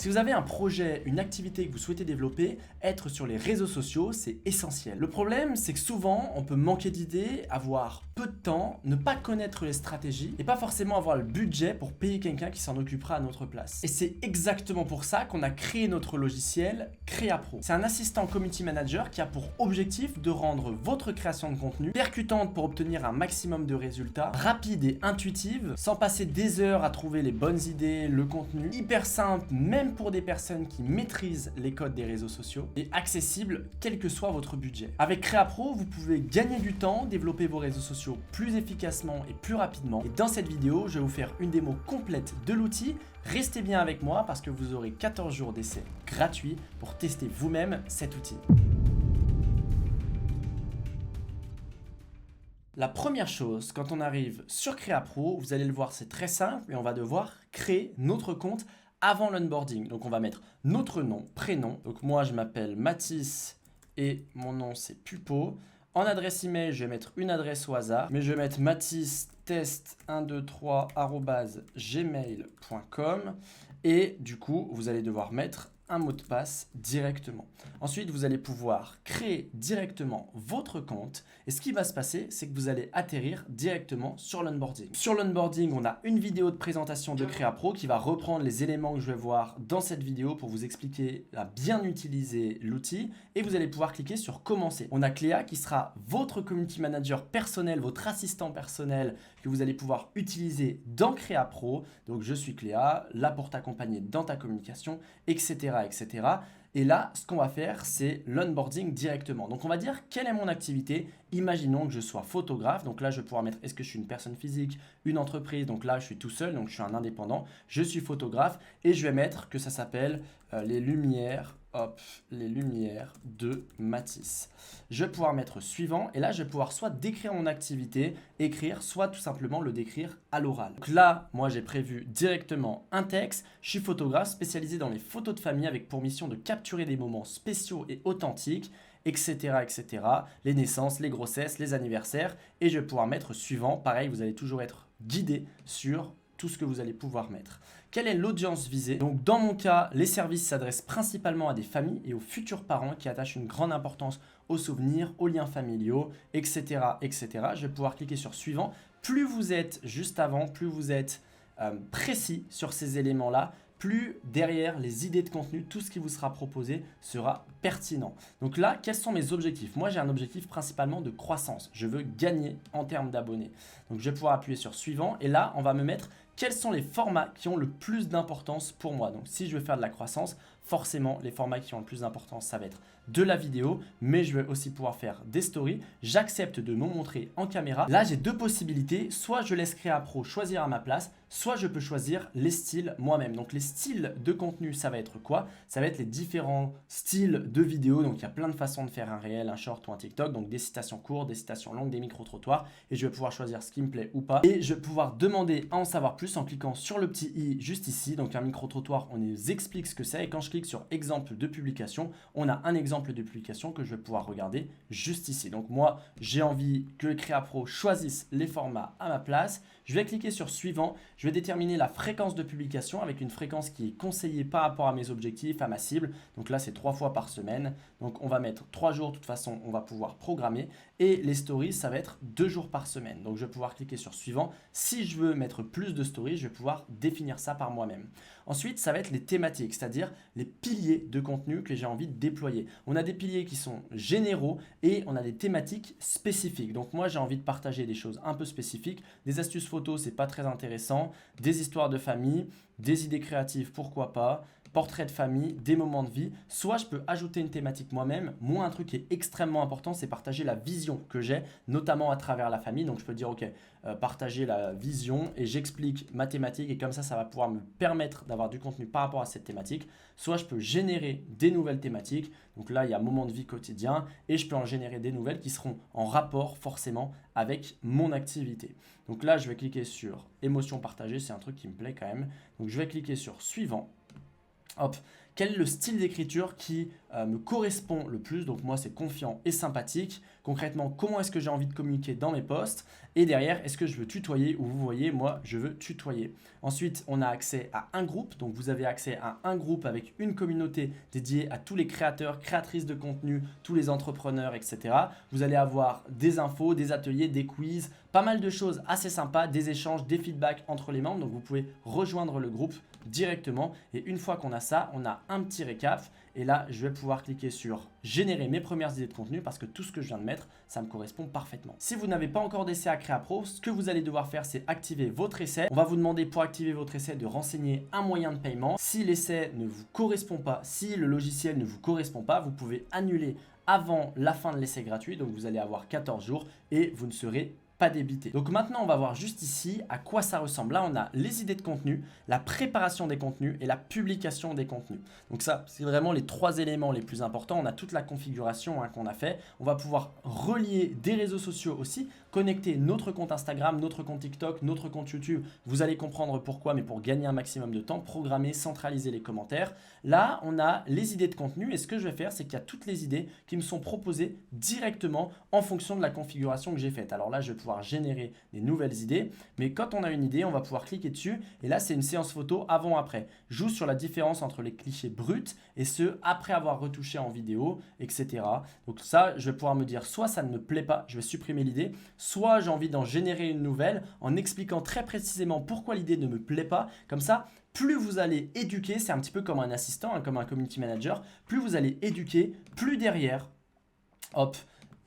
Si vous avez un projet, une activité que vous souhaitez développer, être sur les réseaux sociaux, c'est essentiel. Le problème, c'est que souvent, on peut manquer d'idées, avoir peu de temps, ne pas connaître les stratégies et pas forcément avoir le budget pour payer quelqu'un qui s'en occupera à notre place. Et c'est exactement pour ça qu'on a créé notre logiciel CréaPro. C'est un assistant community manager qui a pour objectif de rendre votre création de contenu percutante pour obtenir un maximum de résultats, rapide et intuitive, sans passer des heures à trouver les bonnes idées, le contenu, hyper simple même pour des personnes qui maîtrisent les codes des réseaux sociaux et accessible quel que soit votre budget. Avec CréaPro, vous pouvez gagner du temps, développer vos réseaux sociaux plus efficacement et plus rapidement. Et dans cette vidéo, je vais vous faire une démo complète de l'outil. Restez bien avec moi parce que vous aurez 14 jours d'essai gratuit pour tester vous-même cet outil. La première chose, quand on arrive sur CréaPro, vous allez le voir, c'est très simple et on va devoir créer notre compte avant l'onboarding. Donc on va mettre notre nom, prénom. Donc moi je m'appelle Mathis et mon nom c'est Pupo. En adresse email, je vais mettre une adresse au hasard, mais je vais mettre mathistest123@gmail.com et du coup, vous allez devoir mettre un mot de passe directement. Ensuite, vous allez pouvoir créer directement votre compte et ce qui va se passer, c'est que vous allez atterrir directement sur l'onboarding. Sur l'onboarding, on a une vidéo de présentation de CréaPro qui va reprendre les éléments que je vais voir dans cette vidéo pour vous expliquer à bien utiliser l'outil et vous allez pouvoir cliquer sur commencer. On a Cléa qui sera votre community manager personnel, votre assistant personnel que vous allez pouvoir utiliser dans CréaPro. Donc je suis Cléa, là pour t'accompagner dans ta communication, etc. etc. Et là, ce qu'on va faire, c'est l'onboarding directement. Donc, on va dire quelle est mon activité. Imaginons que je sois photographe. Donc là, je vais pouvoir mettre est-ce que je suis une personne physique, une entreprise. Donc là, je suis tout seul, donc je suis un indépendant. Je suis photographe et je vais mettre que ça s'appelle les lumières de Matisse. Je vais pouvoir mettre suivant et là, je vais pouvoir soit décrire mon activité, écrire, soit tout simplement le décrire à l'oral. Donc là, moi, j'ai prévu directement un texte. Je suis photographe spécialisé dans les photos de famille avec pour mission de capturer des moments spéciaux et authentiques, etc., etc. Les naissances, les grossesses, les anniversaires. Et je vais pouvoir mettre suivant. Pareil, vous allez toujours être guidé sur tout ce que vous allez pouvoir mettre. Quelle est l'audience visée? Donc dans mon cas, les services s'adressent principalement à des familles et aux futurs parents qui attachent une grande importance aux souvenirs, aux liens familiaux, etc., etc. Je vais pouvoir cliquer sur suivant. Plus vous êtes juste avant, plus vous êtes précis sur ces éléments-là, plus derrière les idées de contenu, tout ce qui vous sera proposé sera pertinent. Donc là, quels sont mes objectifs? Moi, j'ai un objectif principalement de croissance. Je veux gagner en termes d'abonnés. Donc, je vais pouvoir appuyer sur suivant et là, on va me mettre quels sont les formats qui ont le plus d'importance pour moi. Donc, si je veux faire de la croissance, forcément, les formats qui ont le plus d'importance, ça va être de la vidéo, mais je vais aussi pouvoir faire des stories. J'accepte de me montrer en caméra. Là, j'ai deux possibilités. Soit je laisse CréaPro choisir à ma place, soit je peux choisir les styles moi-même. Donc, les styles de contenu, ça va être quoi? Ça va être les différents styles de vidéos. Donc, il y a plein de façons de faire un réel, un short ou un TikTok. Donc, des citations courtes, des citations longues, des micro-trottoirs. Et je vais pouvoir choisir ce qui me plaît ou pas. Et je vais pouvoir demander à en savoir plus en cliquant sur le petit i juste ici. Donc, un micro-trottoir, on nous explique ce que c'est. Et quand je clique sur exemple de publication, on a un exemple de publication que je vais pouvoir regarder juste ici. Donc moi, j'ai envie que CréaPro choisisse les formats à ma place. Je vais cliquer sur suivant. Je vais déterminer la fréquence de publication avec une fréquence qui est conseillée par rapport à mes objectifs, à ma cible. Donc là, c'est 3 fois par semaine. Donc on va mettre 3 jours. De toute façon, on va pouvoir programmer. Et les stories, ça va être 2 jours par semaine. Donc je vais pouvoir cliquer sur suivant. Si je veux mettre plus de stories, je vais pouvoir définir ça par moi-même. Ensuite, ça va être les thématiques, c'est-à-dire les piliers de contenu que j'ai envie de déployer. On a des piliers qui sont généraux et on a des thématiques spécifiques. Donc moi, j'ai envie de partager des choses un peu spécifiques. Des astuces photos, c'est pas très intéressant. Des histoires de famille, des idées créatives, pourquoi pas. Portrait de famille, des moments de vie. Soit je peux ajouter une thématique moi-même. Moi, un truc qui est extrêmement important, c'est partager la vision que j'ai, notamment à travers la famille. Donc, je peux dire, OK, partager la vision et j'explique ma thématique et comme ça va pouvoir me permettre d'avoir du contenu par rapport à cette thématique. Soit je peux générer des nouvelles thématiques. Donc là, il y a moment de vie quotidien et je peux en générer des nouvelles qui seront en rapport forcément avec mon activité. Donc là, je vais cliquer sur émotion partagée. C'est un truc qui me plaît quand même. Donc, je vais cliquer sur suivant. Hop, quel est le style d'écriture qui me correspond le plus? Donc moi, c'est confiant et sympathique. Concrètement, comment est-ce que j'ai envie de communiquer dans mes posts? Et derrière, est-ce que je veux tutoyer? Ou vous voyez, moi, je veux tutoyer. Ensuite, on a accès à un groupe. Donc vous avez accès à un groupe avec une communauté dédiée à tous les créateurs, créatrices de contenu, tous les entrepreneurs, etc. Vous allez avoir des infos, des ateliers, des quiz, pas mal de choses assez sympas, des échanges, des feedbacks entre les membres. Donc vous pouvez rejoindre le groupe directement. Et une fois qu'on a ça, on a un petit récap. Et là, je vais pouvoir cliquer sur générer mes premières idées de contenu parce que tout ce que je viens de mettre, ça me correspond parfaitement. Si vous n'avez pas encore d'essai à Créapro, ce que vous allez devoir faire, c'est activer votre essai. On va vous demander pour activer votre essai de renseigner un moyen de paiement. Si l'essai ne vous correspond pas, si le logiciel ne vous correspond pas, vous pouvez annuler avant la fin de l'essai gratuit. Donc vous allez avoir 14 jours et vous ne serez pas débité. Donc maintenant, on va voir juste ici à quoi ça ressemble. Là, on a les idées de contenu, la préparation des contenus et la publication des contenus. Donc ça, c'est vraiment les 3 éléments les plus importants. On a toute la configuration qu'on a fait. On va pouvoir relier des réseaux sociaux aussi, connecter notre compte Instagram, notre compte TikTok, notre compte YouTube. Vous allez comprendre pourquoi, mais pour gagner un maximum de temps, programmer, centraliser les commentaires. Là, on a les idées de contenu et ce que je vais faire, c'est qu'il y a toutes les idées qui me sont proposées directement en fonction de la configuration que j'ai faite. Alors là, je vais pouvoir générer des nouvelles idées, mais quand on a une idée, on va pouvoir cliquer dessus et là, c'est une séance photo avant-après. Joue sur la différence entre les clichés bruts et ceux après avoir retouché en vidéo, etc. Donc ça, je vais pouvoir me dire soit ça ne me plaît pas, je vais supprimer l'idée, soit j'ai envie d'en générer une nouvelle en expliquant très précisément pourquoi l'idée ne me plaît pas. Comme ça, plus vous allez éduquer, c'est un petit peu comme un assistant, comme un community manager, plus vous allez éduquer, plus derrière, hop,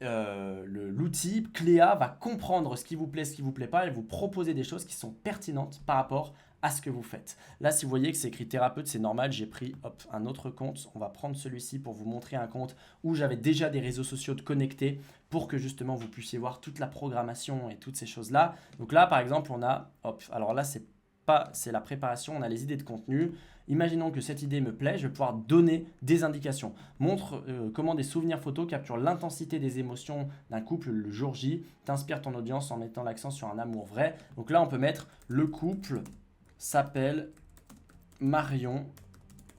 l'outil Cléa va comprendre ce qui vous plaît, ce qui ne vous plaît pas et vous proposer des choses qui sont pertinentes par rapport à ce que vous faites. Là, si vous voyez que c'est écrit thérapeute, c'est normal, j'ai pris un autre compte. On va prendre celui-ci pour vous montrer un compte où j'avais déjà des réseaux sociaux de connectés pour que justement vous puissiez voir toute la programmation et toutes ces choses-là. Donc là, par exemple, on a, alors là, c'est la préparation, on a les idées de contenu. Imaginons que cette idée me plaît, je vais pouvoir donner des indications. Montre comment des souvenirs photos capturent l'intensité des émotions d'un couple le jour J. T'inspire ton audience en mettant l'accent sur un amour vrai. Donc là, on peut mettre le couple s'appelle Marion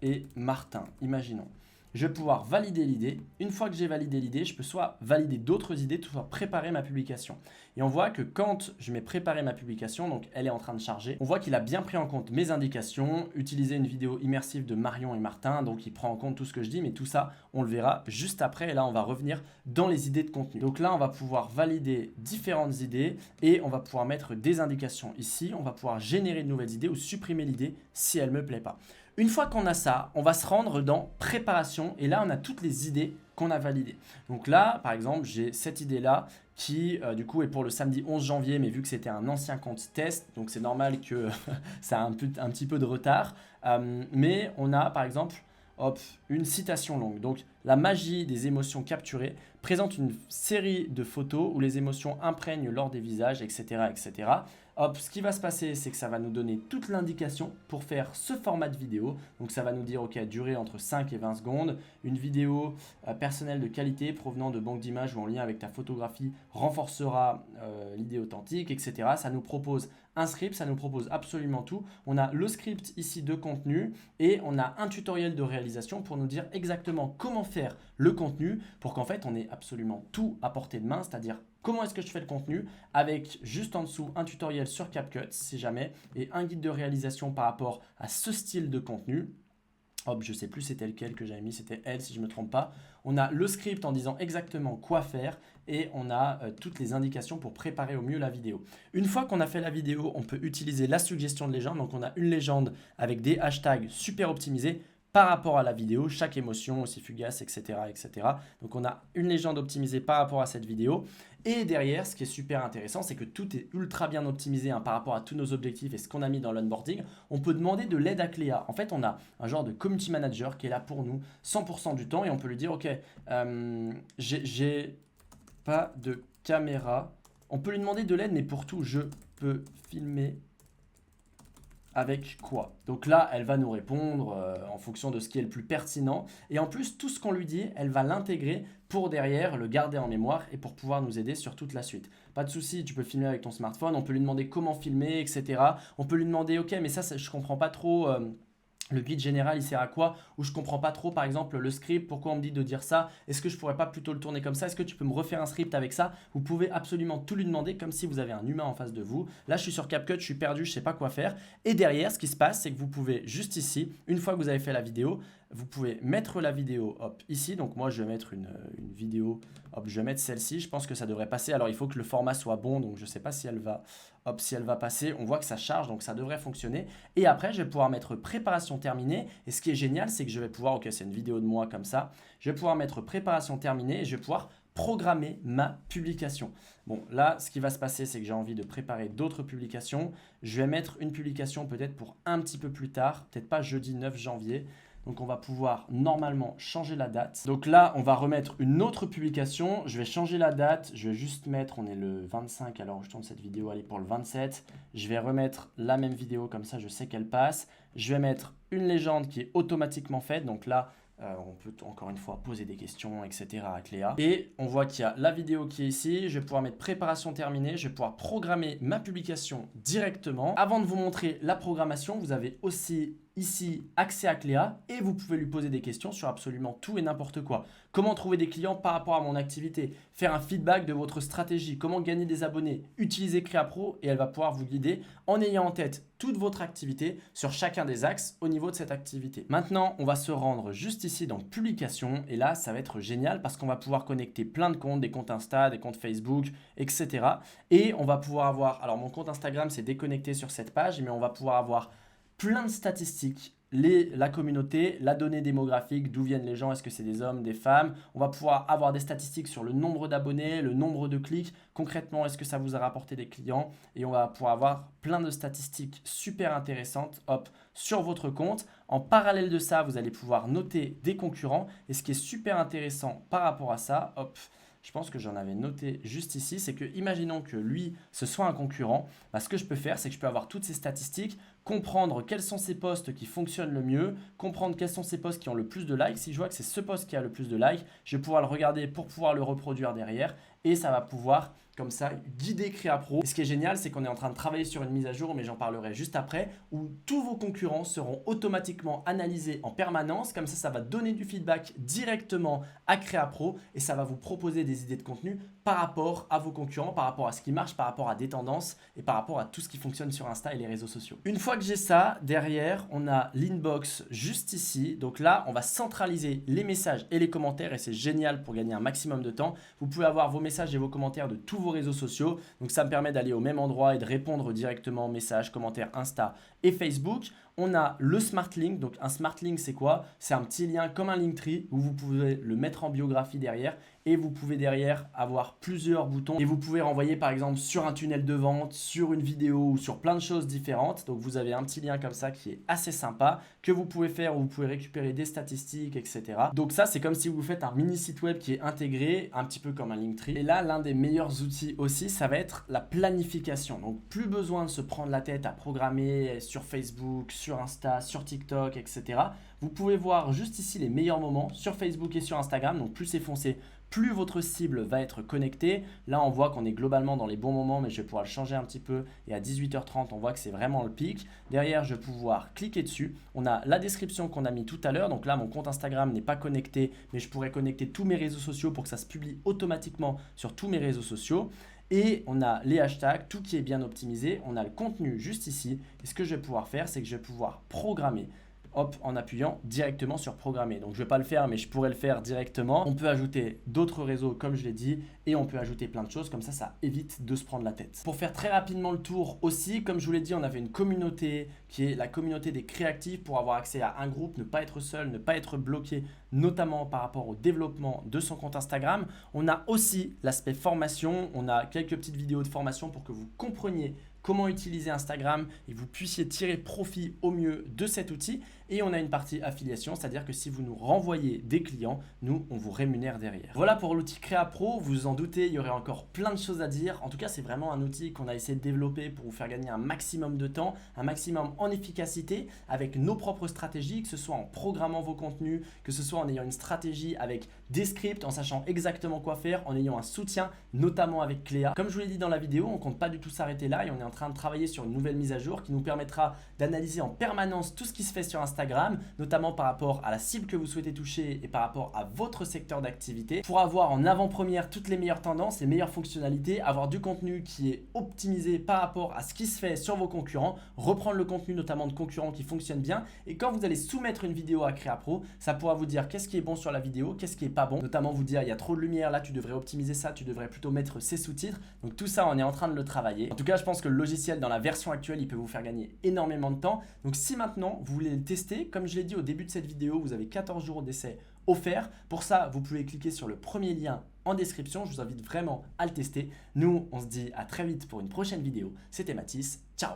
et Martin. Imaginons. Je vais pouvoir valider l'idée. Une fois que j'ai validé l'idée, je peux soit valider d'autres idées, soit préparer ma publication. Et on voit que quand je mets préparer ma publication, donc elle est en train de charger, on voit qu'il a bien pris en compte mes indications, utiliser une vidéo immersive de Marion et Martin, donc il prend en compte tout ce que je dis, mais tout ça, on le verra juste après. Et là, on va revenir dans les idées de contenu. Donc là, on va pouvoir valider différentes idées et on va pouvoir mettre des indications ici. On va pouvoir générer de nouvelles idées ou supprimer l'idée si elle ne me plaît pas. Une fois qu'on a ça, on va se rendre dans préparation et là, on a toutes les idées qu'on a validées. Donc là, par exemple, j'ai cette idée-là qui, du coup, est pour le samedi 11 janvier, mais vu que c'était un ancien compte test, donc c'est normal que ça a un petit peu de retard. Mais on a, par exemple, une citation longue. Donc, la magie des émotions capturées présente une série de photos où les émotions imprègnent lors des visages, etc., etc. Ce qui va se passer, c'est que ça va nous donner toute l'indication pour faire ce format de vidéo. Donc ça va nous dire, ok, durée entre 5 et 20 secondes. Une vidéo personnelle de qualité provenant de banques d'images ou en lien avec ta photographie renforcera l'idée authentique, etc. Ça nous propose un script, ça nous propose absolument tout. On a le script ici de contenu et on a un tutoriel de réalisation pour nous dire exactement comment faire le contenu pour qu'en fait on ait absolument tout à portée de main, c'est-à-dire comment est-ce que je fais le contenu avec juste en dessous un tutoriel sur CapCut si jamais et un guide de réalisation par rapport à ce style de contenu. Je ne sais plus c'était lequel que j'avais mis, c'était elle si je ne me trompe pas. On a le script en disant exactement quoi faire et on a toutes les indications pour préparer au mieux la vidéo. Une fois qu'on a fait la vidéo, on peut utiliser la suggestion de légende. Donc on a une légende avec des hashtags super optimisés par rapport à la vidéo, chaque émotion aussi fugace, etc., etc. Donc on a une légende optimisée par rapport à cette vidéo. Et derrière, ce qui est super intéressant, c'est que tout est ultra bien optimisé par rapport à tous nos objectifs et ce qu'on a mis dans l'onboarding. On peut demander de l'aide à Cléa. En fait, on a un genre de community manager qui est là pour nous 100% du temps et on peut lui dire, ok, j'ai pas de caméra. On peut lui demander de l'aide, mais pour tout, je peux filmer avec quoi? Donc là, elle va nous répondre en fonction de ce qui est le plus pertinent. Et en plus, tout ce qu'on lui dit, elle va l'intégrer pour derrière le garder en mémoire et pour pouvoir nous aider sur toute la suite. Pas de souci, tu peux filmer avec ton smartphone. On peut lui demander comment filmer, etc. On peut lui demander, ok, mais ça je comprends pas trop. Le guide général, il sert à quoi? Ou je comprends pas trop, par exemple, le script, pourquoi on me dit de dire ça? Est-ce que je pourrais pas plutôt le tourner comme ça? Est-ce que tu peux me refaire un script avec ça? Vous pouvez absolument tout lui demander comme si vous avez un humain en face de vous. Là, je suis sur CapCut, je suis perdu, je sais pas quoi faire. Et derrière, ce qui se passe, c'est que vous pouvez juste ici, une fois que vous avez fait la vidéo, vous pouvez mettre la vidéo hop, ici. Donc moi, je vais mettre une vidéo, hop, je vais mettre celle-ci. Je pense que ça devrait passer. Alors, il faut que le format soit bon, donc je ne sais pas si elle va, hop, si elle va passer. On voit que ça charge, donc ça devrait fonctionner. Et après, je vais pouvoir mettre préparation terminée. Et ce qui est génial, c'est que je vais pouvoir, ok, c'est une vidéo de moi comme ça. Je vais pouvoir mettre préparation terminée et je vais pouvoir programmer ma publication. Bon, là, ce qui va se passer, c'est que j'ai envie de préparer d'autres publications. Je vais mettre une publication peut-être pour un petit peu plus tard, peut-être pas jeudi 9 janvier. Donc, on va pouvoir normalement changer la date. Donc là, on va remettre une autre publication. Je vais changer la date. Je vais juste mettre, on est le 25, alors je tourne cette vidéo, elle est pour le 27. Je vais remettre la même vidéo, comme ça, je sais qu'elle passe. Je vais mettre une légende qui est automatiquement faite. Donc là, on peut encore une fois poser des questions, etc. à Cléa. Et on voit qu'il y a la vidéo qui est ici. Je vais pouvoir mettre préparation terminée. Je vais pouvoir programmer ma publication directement. Avant de vous montrer la programmation, vous avez aussi ici accès à Cléa et vous pouvez lui poser des questions sur absolument tout et n'importe quoi. Comment trouver des clients par rapport à mon activité, faire un feedback de votre stratégie, comment gagner des abonnés, utiliser Créa Pro et elle va pouvoir vous guider en ayant en tête toute votre activité sur chacun des axes au niveau de cette activité. Maintenant, on va se rendre juste ici dans publication et là, ça va être génial parce qu'on va pouvoir connecter plein de comptes, des comptes Insta, des comptes Facebook, etc. Et on va pouvoir avoir, alors mon compte Instagram c'est déconnecté sur cette page, mais on va pouvoir avoir plein de statistiques, la communauté, la donnée démographique, d'où viennent les gens, est-ce que c'est des hommes, des femmes. On va pouvoir avoir des statistiques sur le nombre d'abonnés, le nombre de clics, concrètement, est-ce que ça vous a rapporté des clients et on va pouvoir avoir plein de statistiques super intéressantes hop, sur votre compte. En parallèle de ça, vous allez pouvoir noter des concurrents et ce qui est super intéressant par rapport à ça, hop, je pense que j'en avais noté juste ici, c'est que imaginons que lui, ce soit un concurrent, bah, ce que je peux faire, c'est que je peux avoir toutes ces statistiques, comprendre quels sont ces posts qui fonctionnent le mieux, comprendre quels sont ces posts qui ont le plus de likes. Si je vois que c'est ce post qui a le plus de likes, je vais pouvoir le regarder pour pouvoir le reproduire derrière et ça va pouvoir comme ça guider Créa Pro. Et ce qui est génial, c'est qu'on est en train de travailler sur une mise à jour, mais j'en parlerai juste après, où tous vos concurrents seront automatiquement analysés en permanence. Comme ça va donner du feedback directement à Créa Pro et ça va vous proposer des idées de contenu par rapport à vos concurrents, par rapport à ce qui marche, par rapport à des tendances et par rapport à tout ce qui fonctionne sur Insta et les réseaux sociaux. Une fois que j'ai ça, derrière, on a l'inbox juste ici. Donc là, on va centraliser les messages et les commentaires et c'est génial pour gagner un maximum de temps. Vous pouvez avoir vos messages et vos commentaires de tous vos réseaux sociaux. Donc ça me permet d'aller au même endroit et de répondre directement aux messages, commentaires Insta et Facebook. On a le Smart Link. Donc un Smart Link, c'est quoi? C'est un petit lien comme un Linktree où vous pouvez le mettre en biographie derrière et vous pouvez derrière avoir plusieurs boutons et vous pouvez renvoyer par exemple sur un tunnel de vente, sur une vidéo ou sur plein de choses différentes. Donc vous avez un petit lien comme ça qui est assez sympa que vous pouvez faire où vous pouvez récupérer des statistiques, etc. Donc ça, c'est comme si vous faites un mini site web qui est intégré, un petit peu comme un Linktree. Et là, l'un des meilleurs outils aussi, ça va être la planification. Donc plus besoin de se prendre la tête à programmer sur Facebook, sur Insta, sur TikTok, etc. Vous pouvez voir juste ici les meilleurs moments sur Facebook et sur Instagram. Donc plus c'est foncé, plus votre cible va être connectée. Là, on voit qu'on est globalement dans les bons moments, mais je vais pouvoir le changer un petit peu. Et à 18h30, on voit que c'est vraiment le pic. Derrière, je vais pouvoir cliquer dessus. On a la description qu'on a mis tout à l'heure. Donc là, mon compte Instagram n'est pas connecté, mais je pourrais connecter tous mes réseaux sociaux pour que ça se publie automatiquement sur tous mes réseaux sociaux. Et on a les hashtags, tout qui est bien optimisé. On a le contenu juste ici. Et ce que je vais pouvoir faire, c'est que je vais pouvoir programmer. Hop, en appuyant directement sur programmer. Donc je ne vais pas le faire, mais je pourrais le faire directement. On peut ajouter d'autres réseaux, comme je l'ai dit, et on peut ajouter plein de choses. Comme ça évite de se prendre la tête. Pour faire très rapidement le tour aussi, comme je vous l'ai dit, on avait une communauté qui est la communauté des créatifs pour avoir accès à un groupe, ne pas être seul, ne pas être bloqué, notamment par rapport au développement de son compte Instagram. On a aussi l'aspect formation. On a quelques petites vidéos de formation pour que vous compreniez comment utiliser Instagram et vous puissiez tirer profit au mieux de cet outil. Et on a une partie affiliation, c'est-à-dire que si vous nous renvoyez des clients, nous, on vous rémunère derrière. Voilà pour l'outil Créa Pro. Vous vous en doutez, il y aurait encore plein de choses à dire. En tout cas, c'est vraiment un outil qu'on a essayé de développer pour vous faire gagner un maximum de temps, un maximum en efficacité avec nos propres stratégies, que ce soit en programmant vos contenus, que ce soit en ayant une stratégie avec des scripts, en sachant exactement quoi faire, en ayant un soutien, notamment avec Cléa. Comme je vous l'ai dit dans la vidéo, on ne compte pas du tout s'arrêter là et on est en train de travailler sur une nouvelle mise à jour qui nous permettra d'analyser en permanence tout ce qui se fait sur Instagram Instagram, notamment par rapport à la cible que vous souhaitez toucher et par rapport à votre secteur d'activité, pour avoir en avant-première toutes les meilleures tendances, les meilleures fonctionnalités, avoir du contenu qui est optimisé par rapport à ce qui se fait sur vos concurrents, reprendre le contenu notamment de concurrents qui fonctionnent bien. Et quand vous allez soumettre une vidéo à CréaPro, ça pourra vous dire qu'est-ce qui est bon sur la vidéo, qu'est-ce qui est pas bon, notamment vous dire il y a trop de lumière, là tu devrais optimiser ça, tu devrais plutôt mettre ces sous-titres. Donc tout ça, on est en train de le travailler. En tout cas, je pense que le logiciel dans la version actuelle, il peut vous faire gagner énormément de temps. Donc si maintenant vous voulez le tester, comme je l'ai dit au début de cette vidéo, vous avez 14 jours d'essai offert. Pour ça, vous pouvez cliquer sur le premier lien en description. Je vous invite vraiment à le tester. Nous, on se dit à très vite pour une prochaine vidéo. C'était Mathis. Ciao!